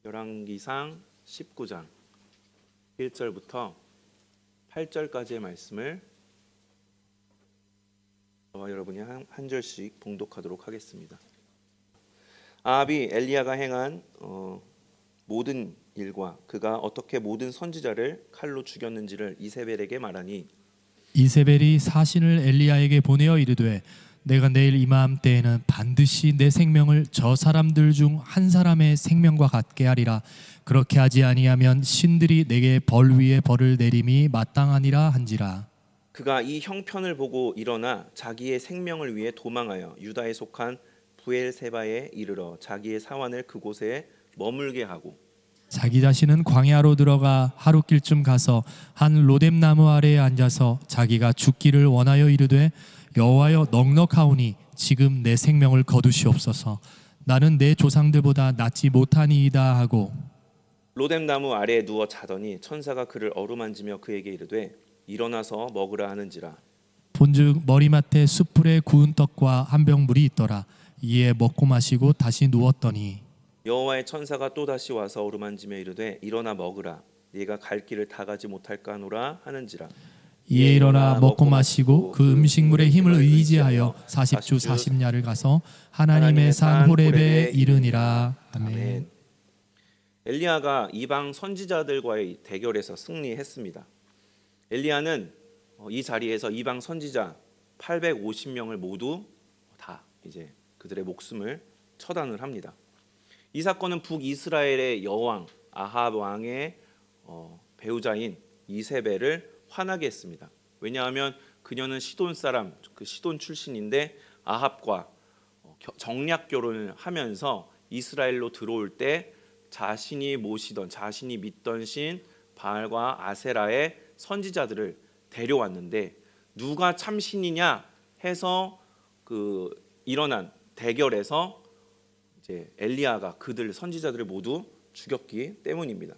열왕기상 19장 1절부터 8절까지의 말씀을 저와 여러분이 한 절씩 봉독하도록 하겠습니다. 아합이 엘리야가 행한 모든 일과 그가 어떻게 모든 선지자를 칼로 죽였는지를 이세벨에게 말하니, 이세벨이 사신을 엘리야에게 보내어 이르되 내가 내일 이맘때에는 반드시 내 생명을 저 사람들 중 한 사람의 생명과 같게 하리라. 그렇게 하지 아니하면 신들이 내게 벌 위에 벌을 내림이 마땅하니라 한지라. 그가 이 형편을 보고 일어나 자기의 생명을 위해 도망하여 유다에 속한 부엘세바에 이르러 자기의 사환을 그곳에 머물게 하고, 자기 자신은 광야로 들어가 하룻길쯤 가서 한 로뎀나무 아래에 앉아서 자기가 죽기를 원하여 이르되 여호와여 넉넉하오니 지금 내 생명을 거두시옵소서. 나는 내 조상들보다 낫지 못하니이다 하고, 로뎀나무 아래에 누워 자더니 천사가 그를 어루만지며 그에게 이르되 일어나서 먹으라 하는지라. 본즉 머리맡에 숯불에 구운 떡과 한 병 물이 있더라. 이에 먹고 마시고 다시 누웠더니 여호와의 천사가 또 다시 와서 어루만지며 이르되 일어나 먹으라. 네가 갈 길을 다 가지 못할까 하노라 하는지라. 이에 일어나 먹고 마시고 그 음식물의 힘을 의지하여 40주 40야를 가서 하나님의 산 호렙에 이르니라. 아멘. 엘리야가 이방 선지자들과의 대결에서 승리했습니다. 엘리야는 이 자리에서 이방 선지자 850명을 모두 다 이제 그들의 목숨을 처단을 합니다. 이 사건은 북이스라엘의 여왕 아합 왕의 배우자인 이세벨을 화나게 했습니다. 왜냐하면 그녀는 시돈 사람, 그 시돈 출신인데 아합과 정략 결혼을 하면서 이스라엘로 들어올 때 자신이 모시던, 자신이 믿던 신 바알과 아세라의 선지자들을 데려왔는데 누가 참신이냐 해서 그 일어난 대결에서 이제 엘리야가 그들 선지자들을 모두 죽였기 때문입니다.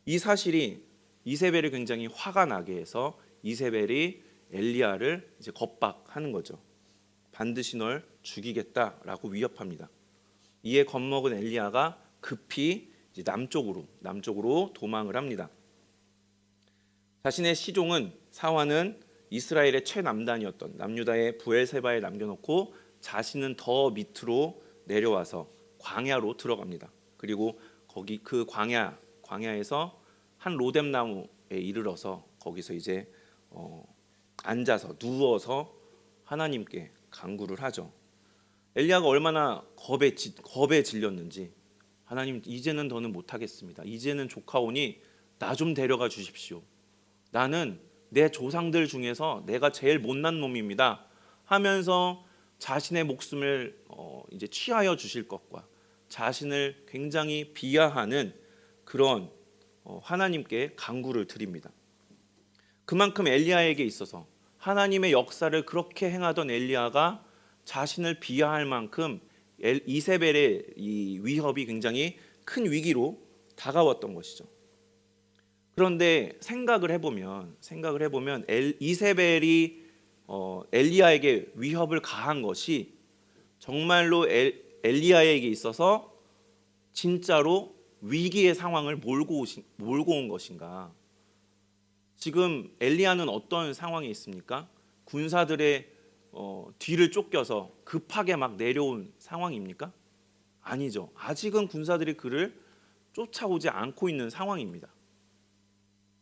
이 사실이 이세벨이 굉장히 화가 나게 해서 이세벨이 엘리야를 이제 겁박하는 거죠. 반드시 널 죽이겠다라고 위협합니다. 이에 겁먹은 엘리야가 급히 이제 남쪽으로 도망을 합니다. 자신의 시종은 사환은 이스라엘의 최남단이었던 남유다의 부엘세바에 남겨놓고 자신은 더 밑으로 내려와서 광야로 들어갑니다. 그리고 거기 그 광야에서 한 로뎀나무에 이르러서 거기서 이제 앉아서 누워서 하나님께 간구를 하죠. 엘리야가 얼마나 겁에 질렸는지, 하나님 이제는 더는 못하겠습니다. 이제는 조카오니 나 좀 데려가 주십시오. 나는 내 조상들 중에서 내가 제일 못난 놈입니다 하면서 자신의 목숨을 이제 취하여 주실 것과 자신을 굉장히 비하하는 그런 하나님께 간구를 드립니다. 그만큼 엘리야에게 있어서 하나님의 역사를 그렇게 행하던 엘리야가 자신을 비하할 만큼 이세벨의 이 위협이 굉장히 큰 위기로 다가왔던 것이죠. 그런데 생각을 해보면 이세벨이 엘리야에게 위협을 가한 것이 정말로 엘리야에게 있어서 진짜로 위기의 상황을 몰고 온 것인가? 지금 엘리야는 어떤 상황에 있습니까? 군사들의 뒤를 쫓겨서 급하게 막 내려온 상황입니까? 아니죠. 아직은 군사들이 그를 쫓아오지 않고 있는 상황입니다.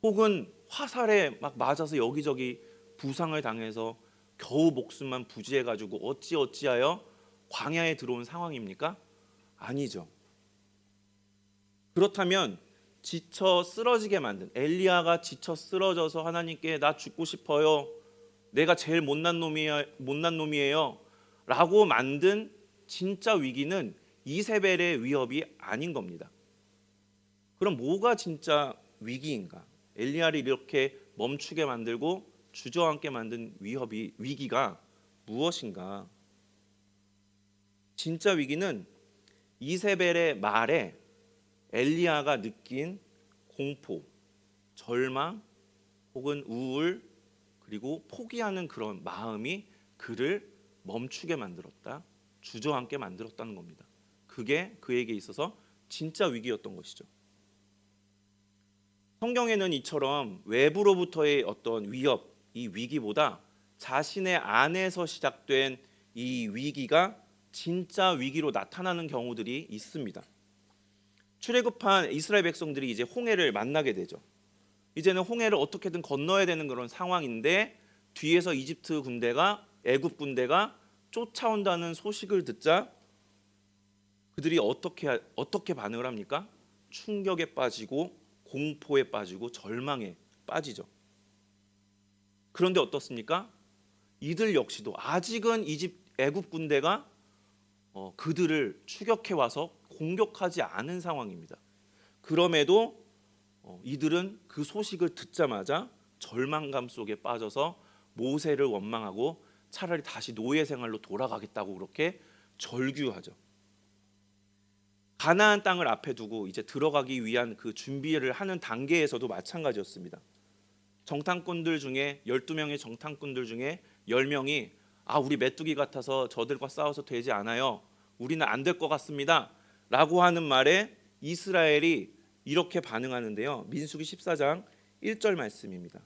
혹은 화살에 막 맞아서 여기저기 부상을 당해서 겨우 목숨만 부지해가지고 어찌하여 광야에 들어온 상황입니까? 아니죠. 그렇다면 지쳐 쓰러지게 만든 엘리야가 지쳐 쓰러져서 하나님께 나 죽고 싶어요. 내가 제일 못난 놈이에요. 라고 만든 진짜 위기는 이세벨의 위협이 아닌 겁니다. 그럼 뭐가 진짜 위기인가? 엘리야를 이렇게 멈추게 만들고 주저앉게 만든 위기가 무엇인가? 진짜 위기는 이세벨의 말에 엘리야가 느낀 공포, 절망 혹은 우울 그리고 포기하는 그런 마음이 그를 멈추게 만들었다, 주저앉게 만들었다는 겁니다. 그게 그에게 있어서 진짜 위기였던 것이죠. 성경에는 이처럼 외부로부터의 어떤 위협, 이 위기보다 자신의 안에서 시작된 이 위기가 진짜 위기로 나타나는 경우들이 있습니다. 출애굽한 이스라엘 백성들이 이제 홍해를 만나게 되죠. 이제는 홍해를 어떻게든 건너야 되는 그런 상황인데 뒤에서 이집트 군대가 애굽 군대가 쫓아온다는 소식을 듣자 그들이 어떻게 반응을 합니까? 충격에 빠지고 공포에 빠지고 절망에 빠지죠. 그런데 어떻습니까? 이들 역시도 아직은 애굽 군대가 그들을 추격해 와서 공격하지 않은 상황입니다. 그럼에도 이들은 그 소식을 듣자마자 절망감 속에 빠져서 모세를 원망하고 차라리 다시 노예 생활로 돌아가겠다고 그렇게 절규하죠. 가나안 땅을 앞에 두고 이제 들어가기 위한 그 준비를 하는 단계에서도 마찬가지였습니다. 정탐꾼들 중에 12명의 정탐꾼들 중에 10명이 우리 메뚜기 같아서 저들과 싸워서 되지 않아요. 우리는 안 될 것 같습니다. 라고 하는 말에 이스라엘이 이렇게 반응하는데요. 민수기 14장 1절 말씀입니다.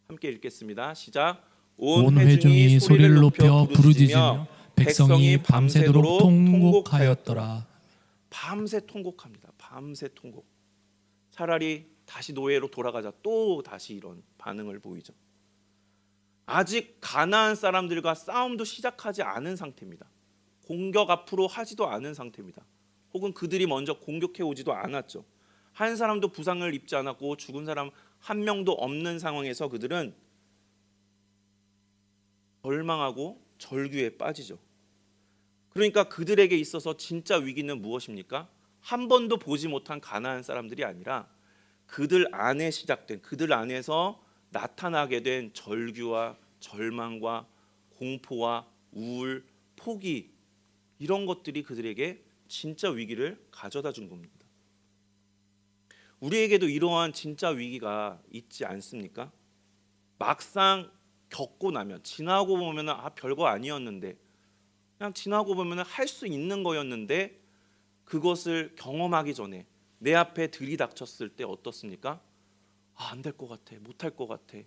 함께 읽겠습니다. 시작. 온 회중이 소리를 높여 부르짖으며 백성이 밤새도록 통곡하였더라. 밤새 통곡합니다. 밤새 통곡. 차라리 다시 노예로 돌아가자. 또 다시 이런 반응을 보이죠. 아직 가나안 사람들과 싸움도 시작하지 않은 상태입니다. 공격 앞으로 하지도 않은 상태입니다. 혹은 그들이 먼저 공격해 오지도 않았죠. 한 사람도 부상을 입지 않았고 죽은 사람 한 명도 없는 상황에서 그들은 절망하고 절규에 빠지죠. 그러니까 그들에게 있어서 진짜 위기는 무엇입니까? 한 번도 보지 못한 가나안 사람들이 아니라 그들 안에 시작된, 그들 안에서 나타나게 된 절규와 절망과 공포와 우울, 포기, 이런 것들이 그들에게 진짜 위기를 가져다 준 겁니다. 우리에게도 이러한 진짜 위기가 있지 않습니까? 막상 겪고 나면, 지나고 보면 별거 아니었는데, 그냥 지나고 보면 할 수 있는 거였는데, 그것을 경험하기 전에 내 앞에 들이닥쳤을 때 어떻습니까? 안 될 것 같아, 못할 것 같아,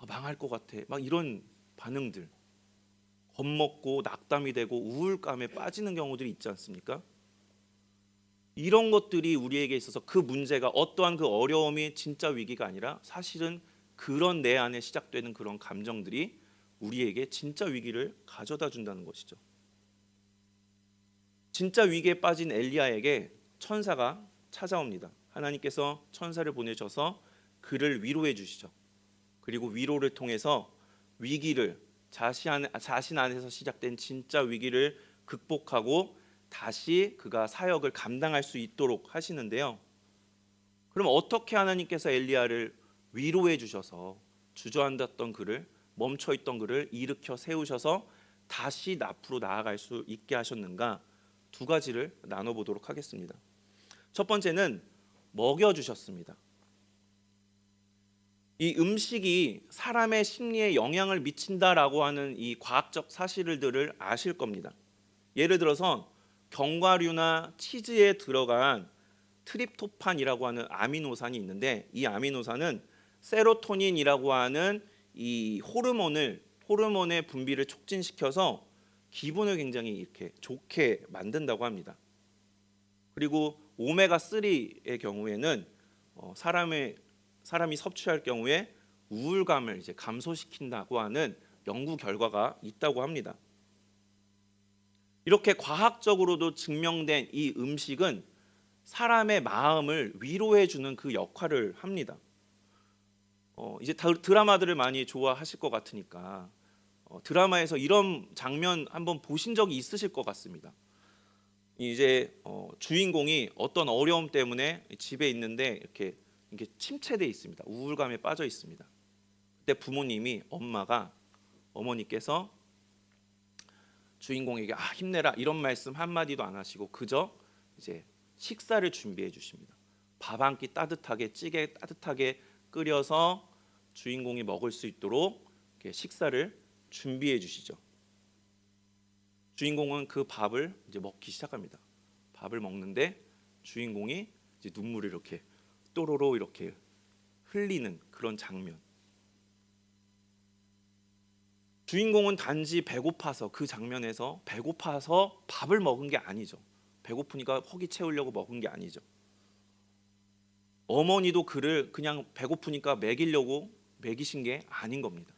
망할 것 같아, 막 이런 반응들, 겁먹고 낙담이 되고 우울감에 빠지는 경우들이 있지 않습니까? 이런 것들이 우리에게 있어서 그 문제가 어떠한 그 어려움이 진짜 위기가 아니라 사실은 그런 내 안에 시작되는 그런 감정들이 우리에게 진짜 위기를 가져다 준다는 것이죠. 진짜 위기에 빠진 엘리야에게 천사가 찾아옵니다. 하나님께서 천사를 보내셔서 그를 위로해 주시죠. 그리고 위로를 통해서 위기를 자신 안에서 시작된 진짜 위기를 극복하고 다시 그가 사역을 감당할 수 있도록 하시는데요. 그럼 어떻게 하나님께서 엘리야를 위로해 주셔서 주저앉았던 그를, 멈춰있던 그를 일으켜 세우셔서 다시 앞으로 나아갈 수 있게 하셨는가? 두 가지를 나눠보도록 하겠습니다. 첫 번째는 먹여주셨습니다. 이 음식이 사람의 심리에 영향을 미친다라고 하는 이 과학적 사실들을 아실 겁니다. 예를 들어서 견과류나 치즈에 들어간 트립토판이라고 하는 아미노산이 있는데, 이 아미노산은 세로토닌이라고 하는 이 호르몬의 분비를 촉진시켜서 기분을 굉장히 이렇게 좋게 만든다고 합니다. 그리고 오메가3의 경우에는 사람이 섭취할 경우에 우울감을 이제 감소시킨다고 하는 연구 결과가 있다고 합니다. 이렇게 과학적으로도 증명된 이 음식은 사람의 마음을 위로해 주는 그 역할을 합니다. 이제 드라마들을 많이 좋아하실 것 같으니까 드라마에서 이런 장면 한번 보신 적이 있으실 것 같습니다. 이제 주인공이 어떤 어려움 때문에 집에 있는데 이렇게 침체돼 있습니다. 우울감에 빠져 있습니다. 그때 부모님이 어머니께서 주인공에게 힘내라 이런 말씀 한마디도 안 하시고 그저 이제 식사를 준비해 주십니다. 밥 한 끼 따뜻하게, 찌개 따뜻하게 끓여서 주인공이 먹을 수 있도록 이렇게 식사를 준비해 주시죠. 주인공은 그 밥을 이제 먹기 시작합니다. 밥을 먹는데 주인공이 이제 눈물을 이렇게 또로로 이렇게 흘리는 그런 장면. 주인공은 단지 배고파서, 그 장면에서 배고파서 밥을 먹은 게 아니죠. 배고프니까 허기 채우려고 먹은 게 아니죠. 어머니도 그를 그냥 배고프니까 먹이려고 먹이신 게 아닌 겁니다.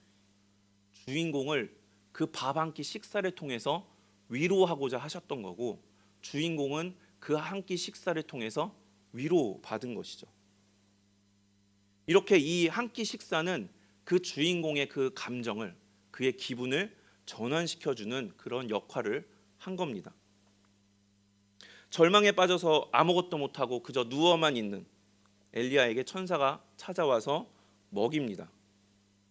주인공을 그 밥 한 끼 식사를 통해서 위로하고자 하셨던 거고, 주인공은 그 한 끼 식사를 통해서 위로받은 것이죠. 이렇게 이 한 끼 식사는 그 주인공의 그 감정을, 그의 기분을 전환시켜주는 그런 역할을 한 겁니다. 절망에 빠져서 아무것도 못하고 그저 누워만 있는 엘리야에게 천사가 찾아와서 먹입니다.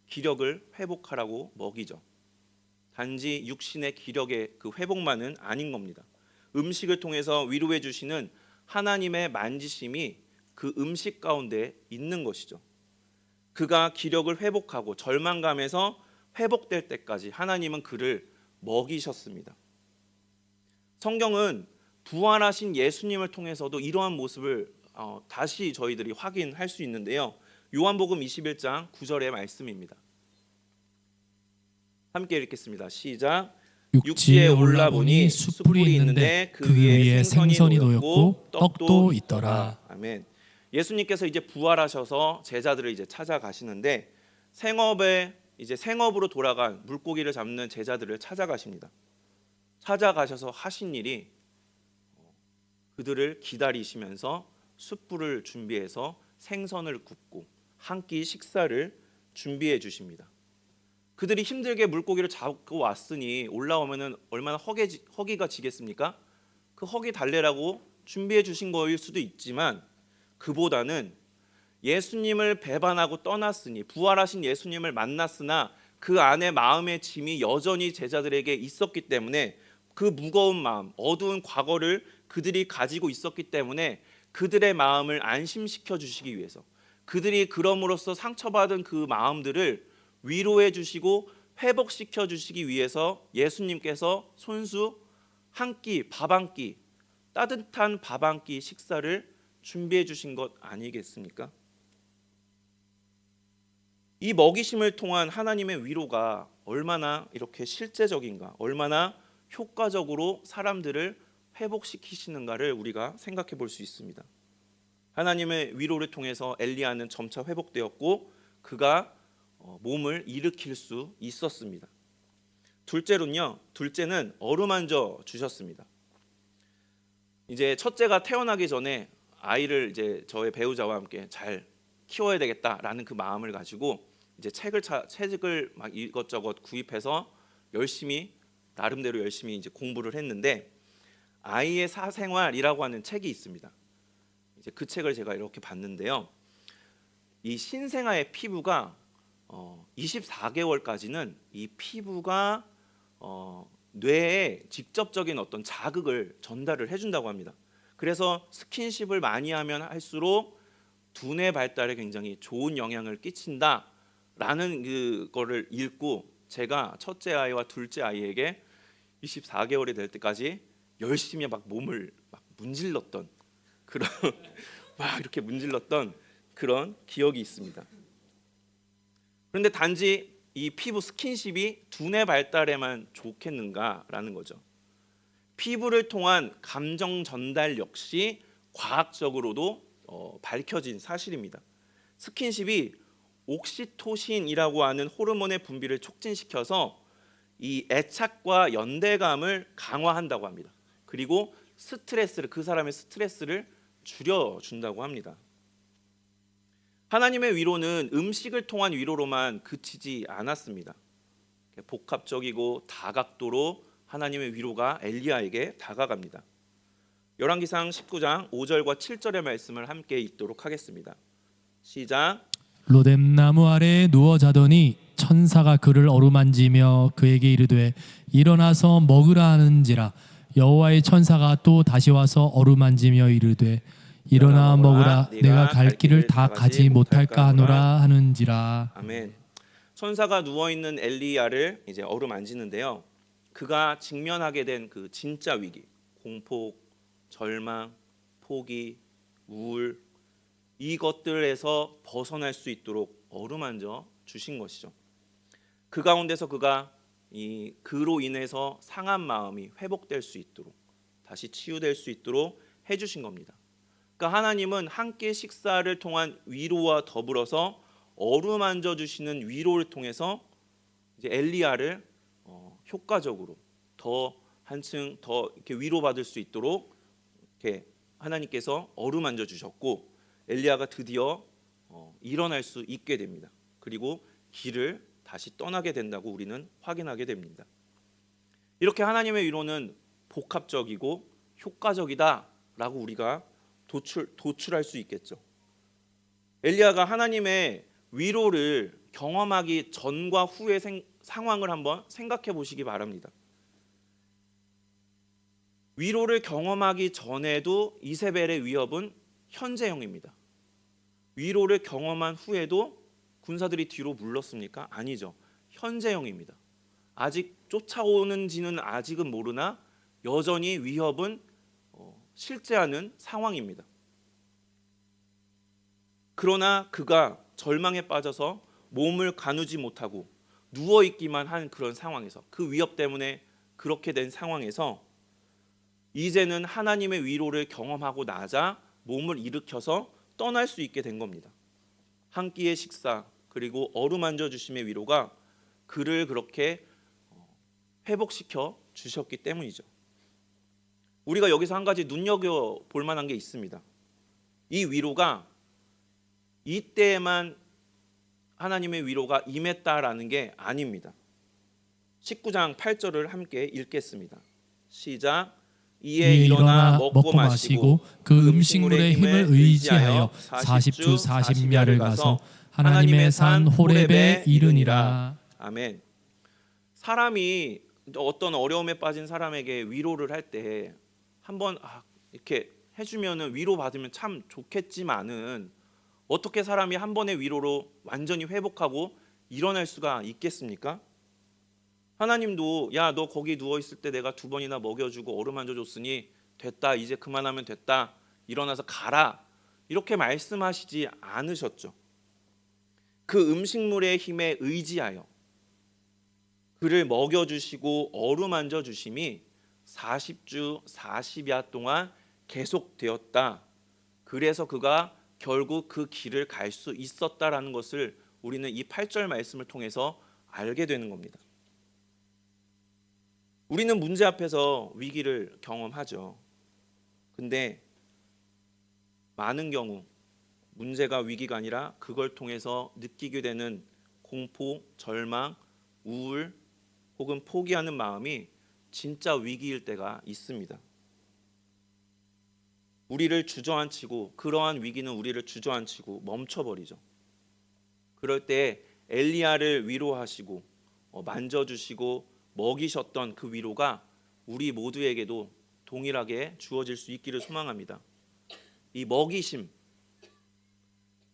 기력을 회복하라고 먹이죠. 단지 육신의 기력의 그 회복만은 아닌 겁니다. 음식을 통해서 위로해 주시는 하나님의 만지심이 그 음식 가운데 있는 것이죠. 그가 기력을 회복하고 절망감에서 회복될 때까지 하나님은 그를 먹이셨습니다. 성경은 부활하신 예수님을 통해서도 이러한 모습을 다시 저희들이 확인할 수 있는데요. 요한복음 21장 9절의 말씀입니다. 함께 읽겠습니다. 시작. 육지에 올라보니 숯불이 있는데 그 위에 생선이 놓였고 떡도 있더라. 아멘. 예수님께서 이제 부활하셔서 제자들을 이제 찾아가시는데 생업으로 돌아간 물고기를 잡는 제자들을 찾아가십니다. 찾아가셔서 하신 일이 그들을 기다리시면서 숯불을 준비해서 생선을 굽고 한 끼 식사를 준비해 주십니다. 그들이 힘들게 물고기를 잡고 왔으니 올라오면은 얼마나 허기가 지겠습니까? 그 허기 달래라고 준비해 주신 거일 수도 있지만, 그보다는 예수님을 배반하고 떠났으니, 부활하신 예수님을 만났으나 그 안에 마음의 짐이 여전히 제자들에게 있었기 때문에, 그 무거운 마음, 어두운 과거를 그들이 가지고 있었기 때문에 그들의 마음을 안심시켜 주시기 위해서, 그들이 그럼으로써 상처받은 그 마음들을 위로해 주시고 회복시켜 주시기 위해서 예수님께서 손수 한 끼, 밥 한 끼, 따뜻한 밥 한 끼 식사를 준비해 주신 것 아니겠습니까? 이 먹이심을 통한 하나님의 위로가 얼마나 이렇게 실제적인가, 얼마나 효과적으로 사람들을 회복시키시는가를 우리가 생각해 볼 수 있습니다. 하나님의 위로를 통해서 엘리야는 점차 회복되었고 그가 몸을 일으킬 수 있었습니다. 둘째는 어루만져 주셨습니다. 이제 첫째가 태어나기 전에 아이를 이제 저의 배우자와 함께 잘 키워야 되겠다라는 그 마음을 가지고 이제 책을 막 이것저것 구입해서 나름대로 열심히 이제 공부를 했는데, 아이의 사생활이라고 하는 책이 있습니다. 이제 그 책을 제가 이렇게 봤는데요. 이 신생아의 피부가 24개월까지는 이 피부가 뇌에 직접적인 어떤 자극을 전달을 해준다고 합니다. 그래서 스킨십을 많이 하면 할수록 두뇌 발달에 굉장히 좋은 영향을 끼친다라는 그거를 읽고, 제가 첫째 아이와 둘째 아이에게 24개월이 될 때까지 열심히 막 몸을 막 문질렀던 그런 막 이렇게 문질렀던 그런 기억이 있습니다. 그런데 단지 이 피부 스킨십이 두뇌 발달에만 좋겠는가라는 거죠. 피부를 통한 감정 전달 역시 과학적으로도 밝혀진 사실입니다. 스킨십이 옥시토신이라고 하는 호르몬의 분비를 촉진시켜서 이 애착과 연대감을 강화한다고 합니다. 그리고 그 사람의 스트레스를 줄여준다고 합니다. 하나님의 위로는 음식을 통한 위로로만 그치지 않았습니다. 복합적이고 다각도로 하나님의 위로가 엘리야에게 다가갑니다. 열왕기상 19장 5절과 7절의 말씀을 함께 읽도록 하겠습니다. 시작. 로뎀나무 아래에 누워 자더니 천사가 그를 어루만지며 그에게 이르되 일어나서 먹으라 하는지라. 여호와의 천사가 또 다시 와서 어루만지며 이르되 일어나 먹으라. 내가 갈 길을 다 가지 못할까 하노라 하는지라. 아멘. 천사가 누워 있는 엘리야를 이제 어루만지는데요. 그가 직면하게 된 그 진짜 위기, 공포 절망, 포기, 우울 이것들에서 벗어날 수 있도록 어루만져 주신 것이죠. 그 가운데서 그가 그로 인해서 상한 마음이 회복될 수 있도록 다시 치유될 수 있도록 해주신 겁니다. 그러니까 하나님은 함께 식사를 통한 위로와 더불어서 어루만져 주시는 위로를 통해서 이제 엘리야를 효과적으로 더 한층 더 이렇게 위로받을 수 있도록 이렇게 하나님께서 어루만져 주셨고 엘리야가 드디어 일어날 수 있게 됩니다. 그리고 길을 다시 떠나게 된다고 우리는 확인하게 됩니다. 이렇게 하나님의 위로는 복합적이고 효과적이다라고 우리가 도출할 수 있겠죠. 엘리야가 하나님의 위로를 경험하기 전과 후의 상황을 한번 생각해 보시기 바랍니다. 위로를 경험하기 전에도 이세벨의 위협은 현재형입니다. 위로를 경험한 후에도 군사들이 뒤로 물렀습니까? 아니죠. 현재형입니다. 아직 쫓아오는지는 아직은 모르나 여전히 위협은 실제하는 상황입니다. 그러나 그가 절망에 빠져서 몸을 가누지 못하고 누워있기만 한 그런 상황에서 그 위협 때문에 그렇게 된 상황에서 이제는 하나님의 위로를 경험하고 나자 몸을 일으켜서 떠날 수 있게 된 겁니다. 한 끼의 식사 그리고 어루만져 주심의 위로가 그를 그렇게 회복시켜 주셨기 때문이죠. 우리가 여기서 한 가지 눈여겨볼 만한 게 있습니다. 이 위로가 이때에만 하나님의 위로가 임했다라는 게 아닙니다. 19장 8절을 함께 읽겠습니다. 시작. 이에 일어나 먹고 마시고 그 음식물의 힘을 의지하여 40주 40야를 가서 하나님의 산 호렙에 이르니라. 아멘. 사람이 어떤 어려움에 빠진 사람에게 위로를 할 때 한번 이렇게 해주면은 위로 받으면 참 좋겠지만은 어떻게 사람이 한 번의 위로로 완전히 회복하고 일어날 수가 있겠습니까? 하나님도 야 너 거기 누워 있을 때 내가 2번이나 먹여주고 어루만져 줬으니 됐다 이제 그만하면 됐다 일어나서 가라 이렇게 말씀하시지 않으셨죠. 그 음식물의 힘에 의지하여 그를 먹여주시고 어루만져 주심이 40주 40야 동안 계속되었다. 그래서 그가 결국 그 길을 갈 수 있었다라는 것을 우리는 이 8절 말씀을 통해서 알게 되는 겁니다. 우리는 문제 앞에서 위기를 경험하죠. 근데 많은 경우 문제가 위기가 아니라 그걸 통해서 느끼게 되는 공포, 절망, 우울 혹은 포기하는 마음이 진짜 위기일 때가 있습니다. 우리를 주저앉히고 그러한 위기는 우리를 주저앉히고 멈춰버리죠. 그럴 때 엘리야를 위로하시고 만져주시고 먹이셨던 그 위로가 우리 모두에게도 동일하게 주어질 수 있기를 소망합니다. 이 먹이심,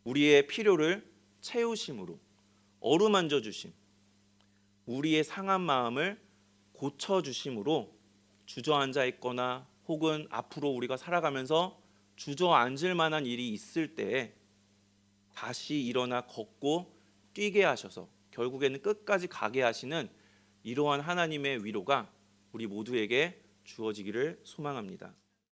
우리의 필요를 채우심으로 어루만져 주심, 우리의 상한 마음을 고쳐주심으로 주저앉아 있거나 혹은 앞으로 우리가 살아가면서 주저앉을 만한 일이 있을 때 다시 일어나 걷고 뛰게 하셔서 결국에는 끝까지 가게 하시는 이러한 하나님의 위로가 우리 모두에게 주어지기를 소망합니다.